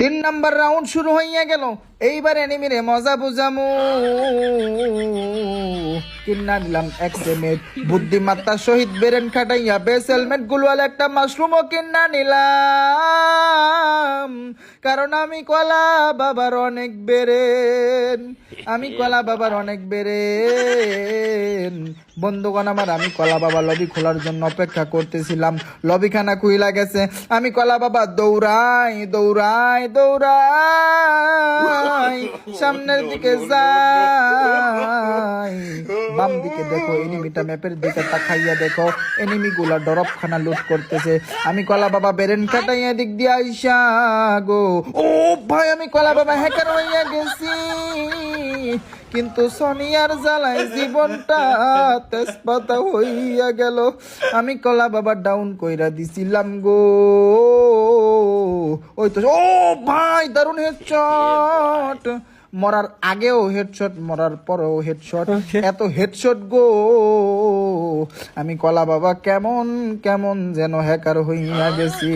3 number round শুরু হইয়া গেল। এইবার এনিমিরে মজা বুঝামু। কিনা নিলাম এক্সেমেট বুদ্ধিমত্তার সহিত বেরেন খাটাইয়া বেস হেলমেট গুলওয়াল একটা মাশরুমও কিনা নিলাম। কারণ আমি কলা বাবার অনেক বেরেন, আমি কলা বাবার অনেক বেরেন। বন্ধুগণ আমার, আমি কলা বাবা লবি খোলার জন্য অপেক্ষা করতেছিলাম। লবিখানা খুইলা গেছে। আমি কলা বাবা দৌড়াই দৌড়াই দৌড়াই সামনের দিকে যাই। বাম দিকে দেখো এনিমিটা, ম্যাপের দিকে তাকাইয়া দেখো এনিমি গুলা ডরপখানা লুট করতেছে। আমি কলা বাবা বেরেন কাটাইয়া দিক দিয়ে আইসা গো। ও ভাই, আমি কলা বাবা হ্যাকার হইয়া গেছি। কিন্তু সোনিয়ার জ্বালায় জীবনটা তেজপাতা হইয়া গেল। আমি কলা বাবা ডাউন কইরা দিছিলাম গো। ওই তো, ও ভাই দারুণ হেডশট। মরার আগেও হেডশট, মরার পরেও হেডশট, এত হেডশট গো। আমি কলা বাবা কেমন কেমন যেন হ্যাকার হইয়া গেছি।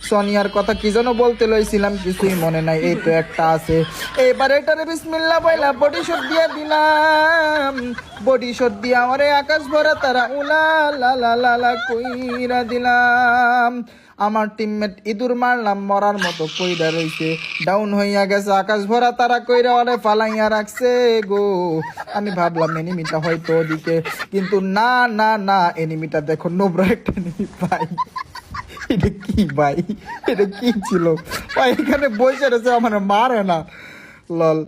সোনিয়ার কথা কি যেন বলতে লইছিলাম, কিছুই মনে নাই। এই তো একটা আছে, এবার এটারে বিসমিল্লাহ বইলা বডি শট দিয়া দিলাম। বডি শট দিয়া আমারে আকাশ ভরা তারা উলা লা লা লা লা কইরা দিলাম। আমার টিমমেট ইঁদুর মারলাম মরার মতো কইরা রইছে, ডাউন হইয়া গেছে। আকাশ ভরা তারা কইরা ওরে ফালাইয়া রাখছে গো। আমি ভাবলাম এনিমিটা হয়তো ওদিকে, কিন্তু না না না, এনিমিটা দেখো নোবরা একটা এনিমি ভাই। এটা কি ভাই, এটা কি ছিল ভাই? এখানে বসে রয়েছে, আমার মারে না। লল।